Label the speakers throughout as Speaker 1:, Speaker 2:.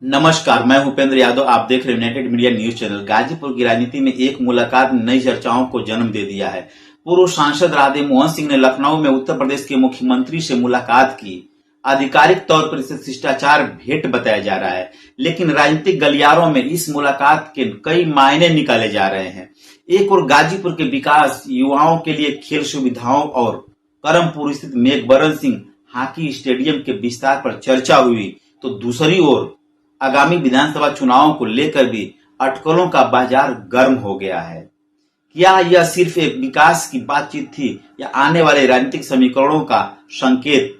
Speaker 1: नमस्कार, मैं भूपेंद्र यादव। आप देख रहे हैं United media news channel. Ghazipur की राजनीति में एक मुलाकात ने नई चर्चाओं को जन्म दे दिया है। पूर्व सांसद राधे मोहन सिंह ने लखनऊ में उत्तर प्रदेश के मुख्यमंत्री से मुलाकात की। आधिकारिक तौर पर इसे शिष्टाचार भेंट बताया जा रहा है, लेकिन राजनीतिक गलियारों में इस मुलाकात के कई मायने निकाले जा रहे हैं। एक और गाजीपुर के विकास, युवाओं के लिए खेल सुविधाओं और करमपुर स्थित मेघबरन सिंह हॉकी स्टेडियम के विस्तार पर चर्चा हुई, तो दूसरी ओर आगामी विधानसभा चुनावों को लेकर भी अटकलों का बाजार गर्म हो गया है। क्या यह सिर्फ एक विकास की बातचीत थी या आने वाले राजनीतिक समीकरणों का संकेत?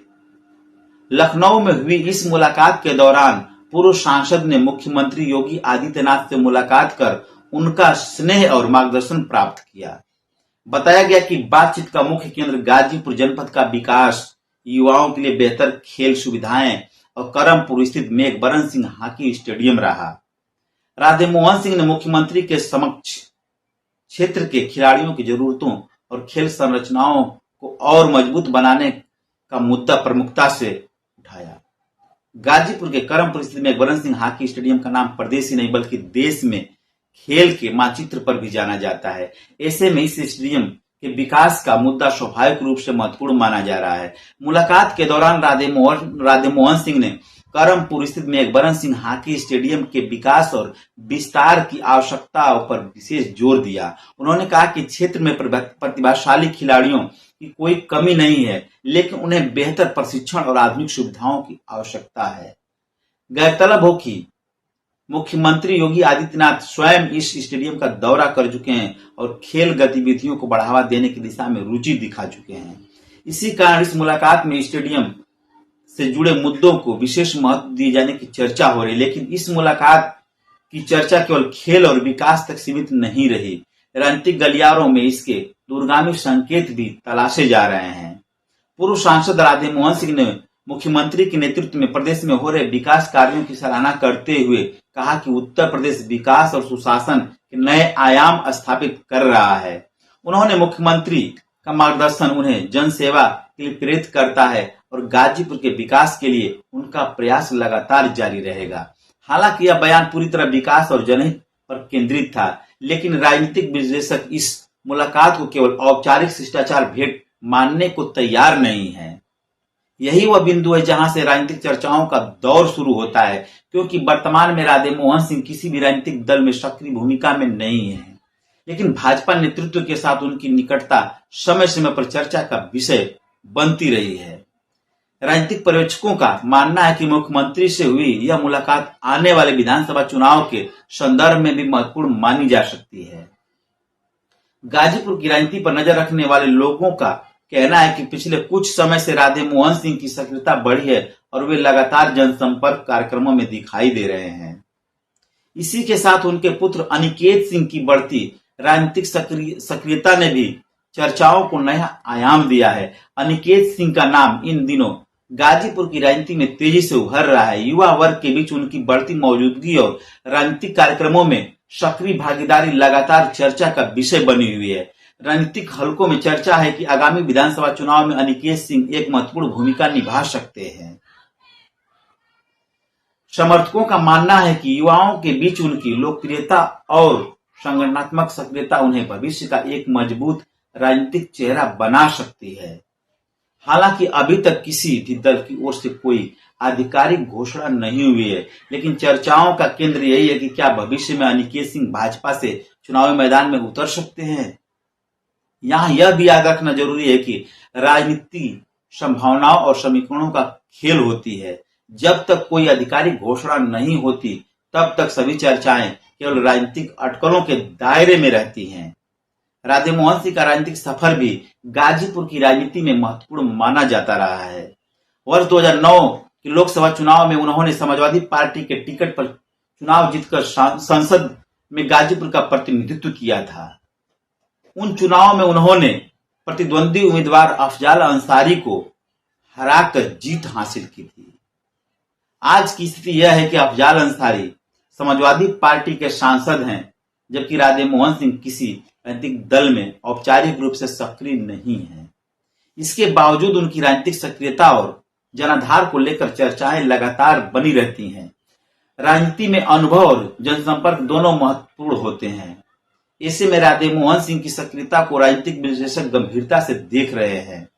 Speaker 1: लखनऊ में हुई इस मुलाकात के दौरान पूर्व सांसद ने मुख्यमंत्री योगी आदित्यनाथ से मुलाकात कर उनका स्नेह और मार्गदर्शन प्राप्त किया। बताया गया कि बातचीत का मुख्य केंद्र गाजीपुर जनपद का विकास, युवाओं के लिए बेहतर खेल सुविधाएं और करमपुर स्थित मेघबरन सिंह हॉकी स्टेडियम रहा। राधे मोहन सिंह ने मुख्यमंत्री के समक्ष क्षेत्र के खिलाड़ियों की जरूरतों और खेल संरचनाओं को और मजबूत बनाने का मुद्दा प्रमुखता से उठाया। गाजीपुर के करमपुर स्थित मेघबरन सिंह हॉकी स्टेडियम का नाम प्रदेश ही नहीं बल्कि देश में खेल के मानचित्र पर भी जाना जाता है। ऐसे में इस स्टेडियम के विकास का मुद्दा स्वाभाविक रूप से महत्वपूर्ण माना जा रहा है। मुलाकात के दौरान राधे मोहन सिंह ने करमपुर स्थित मेघबरन सिंह हॉकी स्टेडियम के विकास और विस्तार की आवश्यकता पर विशेष जोर दिया। उन्होंने कहा कि क्षेत्र में प्रतिभाशाली खिलाड़ियों की कोई कमी नहीं है, लेकिन उन्हें बेहतर प्रशिक्षण और आधुनिक सुविधाओं की आवश्यकता है। गौरतलब हो कि मुख्यमंत्री योगी आदित्यनाथ स्वयं इस स्टेडियम का दौरा कर चुके हैं और खेल गतिविधियों को बढ़ावा देने की दिशा में रुचि दिखा चुके हैं। इसी कारण इस मुलाकात में स्टेडियम से जुड़े मुद्दों को विशेष महत्व दिए जाने की चर्चा हो रही है। लेकिन इस मुलाकात की चर्चा केवल खेल और विकास तक सीमित नहीं रही। राजनीतिक गलियारों में इसके दूरगामी संकेत भी तलाशे जा रहे हैं। पूर्व सांसद राधे मोहन सिंह ने मुख्यमंत्री के नेतृत्व में प्रदेश में हो रहे विकास कार्यों की सराहना करते हुए कहा कि उत्तर प्रदेश विकास और सुशासन के नए आयाम स्थापित कर रहा है। उन्होंने मुख्यमंत्री का मार्गदर्शन उन्हें जनसेवा के लिए प्रेरित करता है और गाजीपुर के विकास के लिए उनका प्रयास लगातार जारी रहेगा। हालांकि यह बयान पूरी तरह विकास और जनहित पर केंद्रित था, लेकिन राजनीतिक विश्लेषक इस मुलाकात को केवल औपचारिक शिष्टाचार भेंट मानने को तैयार नहीं है। यही वह बिंदु है जहां से राजनीतिक चर्चाओं का दौर शुरू होता है, क्योंकि वर्तमान में राधे मोहन सिंह किसी भी राजनीतिक दल में सक्रिय भूमिका में नहीं है, लेकिन भाजपा नेतृत्व के साथ उनकी निकटता समय समय पर चर्चा का विषय बनती रही है। राजनीतिक पर्यवेक्षकों का मानना है कि मुख्यमंत्री से हुई यह मुलाकात आने वाले विधानसभा चुनाव के संदर्भ में भी महत्वपूर्ण मानी जा सकती है। गाजीपुर की राजनीति पर नजर रखने वाले लोगों का कहना है कि पिछले कुछ समय से राधे मोहन सिंह की सक्रियता बढ़ी है और वे लगातार जनसंपर्क कार्यक्रमों में दिखाई दे रहे हैं। इसी के साथ उनके पुत्र अनिकेत सिंह की बढ़ती राजनीतिक सक्रियता ने भी चर्चाओं को नया आयाम दिया है। अनिकेत सिंह का नाम इन दिनों गाजीपुर की राजनीति में तेजी से उभर रहा है। युवा वर्ग के बीच उनकी बढ़ती मौजूदगी और राजनीतिक कार्यक्रमों में सक्रिय भागीदारी लगातार चर्चा का विषय बनी हुई है। राजनीतिक हलकों में चर्चा है कि आगामी विधानसभा चुनाव में अनिकेत सिंह एक महत्वपूर्ण भूमिका निभा सकते हैं। समर्थकों का मानना है कि युवाओं के बीच उनकी लोकप्रियता और संगठनात्मक सक्रियता उन्हें भविष्य का एक मजबूत राजनीतिक चेहरा बना सकती है। हालांकि अभी तक किसी भी दल की ओर से कोई आधिकारिक घोषणा नहीं हुई है, लेकिन चर्चाओं का केंद्र यही है कि क्या भविष्य में अनिकेत सिंह भाजपा से चुनावी मैदान में उतर सकते हैं। यहाँ यह भी याद रखना जरूरी है कि राजनीति संभावनाओं और समीकरणों का खेल होती है। जब तक कोई आधिकारिक घोषणा नहीं होती, तब तक सभी चर्चाएं केवल राजनीतिक अटकलों के दायरे में रहती हैं। राधे मोहन सिंह का राजनीतिक सफर भी गाजीपुर की राजनीति में महत्वपूर्ण माना जाता रहा है। वर्ष 2009 के लोकसभा चुनाव में उन्होंने समाजवादी पार्टी के टिकट पर चुनाव जीतकर संसद में गाजीपुर का प्रतिनिधित्व किया था। उन चुनाव में उन्होंने प्रतिद्वंदी उम्मीदवार अफजाल अंसारी को हराकर जीत हासिल की थी। आज की स्थिति यह है कि अफजाल अंसारी समाजवादी पार्टी के सांसद हैं, जबकि राधे मोहन सिंह किसी राजनीतिक दल में औपचारिक रूप से सक्रिय नहीं है। इसके बावजूद उनकी राजनीतिक सक्रियता और जनाधार को लेकर चर्चाएं लगातार बनी रहती हैं। राजनीति में अनुभव और जनसंपर्क दोनों महत्वपूर्ण होते हैं। ऐसे में राधे मोहन सिंह की सक्रियता को राजनीतिक विश्लेषक गंभीरता से देख रहे हैं।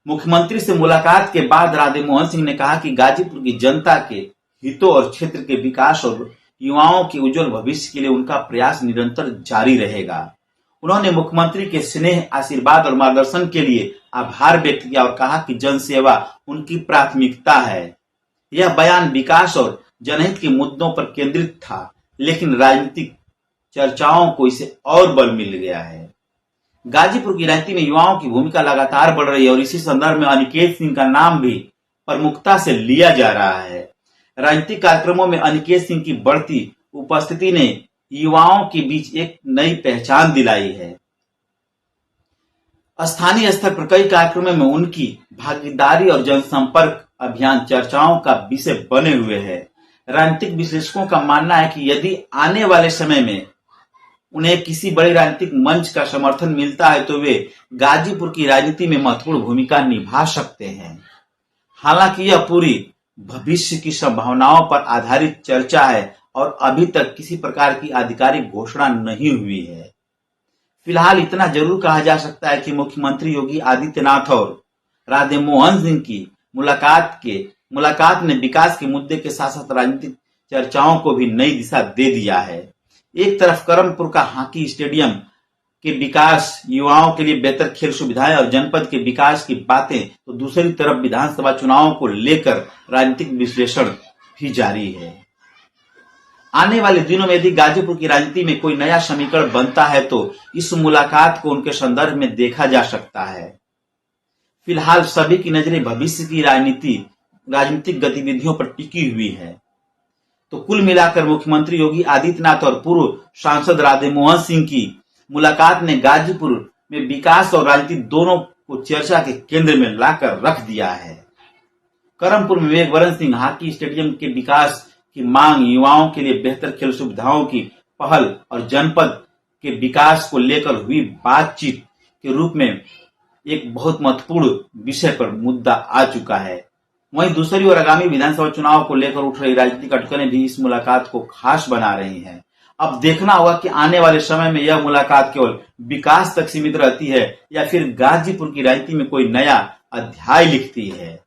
Speaker 1: मुख्यमंत्री से मुलाकात के बाद राधे मोहन सिंह ने कहा कि गाजीपुर की जनता के हितों और क्षेत्र के विकास और युवाओं के उज्जवल भविष्य के लिए उनका प्रयास निरंतर जारी रहेगा। उन्होंने मुख्यमंत्री के स्नेह, आशीर्वाद और मार्गदर्शन के लिए आभार व्यक्त किया और कहा कि जनसेवा उनकी प्राथमिकता है। यह बयान विकास और जनहित के मुद्दों पर केंद्रित था, लेकिन राजनीतिक चर्चाओं को इसे और बल मिल गया है। गाजीपुर की राजनीति में युवाओं की भूमिका लगातार बढ़ रही है और इसी संदर्भ में अनिकेत सिंह का नाम भी प्रमुखता से लिया जा रहा है। राजनीतिक कार्यक्रमों में अनिकेत सिंह की बढ़ती उपस्थिति ने युवाओं के बीच एक नई पहचान दिलाई है। स्थानीय स्तर पर कई कार्यक्रमों में उनकी भागीदारी और जनसंपर्क अभियान चर्चाओं का विषय बने हुए हैं। राजनीतिक विश्लेषकों का मानना है कि यदि आने वाले समय में उन्हें किसी बड़े राजनीतिक मंच का समर्थन मिलता है तो वे गाजीपुर की राजनीति में महत्वपूर्ण भूमिका निभा सकते हैं। हालांकि यह पूरी भविष्य की संभावनाओं पर आधारित चर्चा है और अभी तक किसी प्रकार की आधिकारिक घोषणा नहीं हुई है। फिलहाल इतना जरूर कहा जा सकता है कि मुख्यमंत्री योगी आदित्यनाथ और राधे मोहन सिंह की मुलाकात ने विकास के मुद्दे के साथ साथ राजनीतिक चर्चाओं को भी नई दिशा दे दिया है। एक तरफ करमपुर का हॉकी स्टेडियम के विकास, युवाओं के लिए बेहतर खेल सुविधाएं और जनपद के विकास की बातें, तो दूसरी तरफ विधानसभा चुनावों को लेकर राजनीतिक विश्लेषण भी जारी है। आने वाले दिनों में यदि गाजीपुर की राजनीति में कोई नया समीकरण बनता है तो इस मुलाकात को उनके संदर्भ में देखा जा सकता है। फिलहाल सभी की नजरें भविष्य की राजनीतिक गतिविधियों पर टिकी हुई है। तो कुल मिलाकर मुख्यमंत्री योगी आदित्यनाथ और पूर्व सांसद राधे मोहन सिंह की मुलाकात ने गाजीपुर में विकास और राजनीति दोनों को चर्चा के केंद्र में लाकर रख दिया है। करमपुर में विवेक सिंह हॉकी स्टेडियम के विकास की मांग, युवाओं के लिए बेहतर खेल सुविधाओं की पहल और जनपद के विकास को लेकर हुई बातचीत के रूप में एक बहुत महत्वपूर्ण विषय पर मुद्दा आ चुका है। वहीं दूसरी ओर आगामी विधानसभा चुनाव को लेकर उठ रही राजनीतिक अटकलें भी इस मुलाकात को खास बना रही हैं। अब देखना होगा कि आने वाले समय में यह मुलाकात केवल विकास तक सीमित रहती है या फिर गाजीपुर की राजनीति में कोई नया अध्याय लिखती है।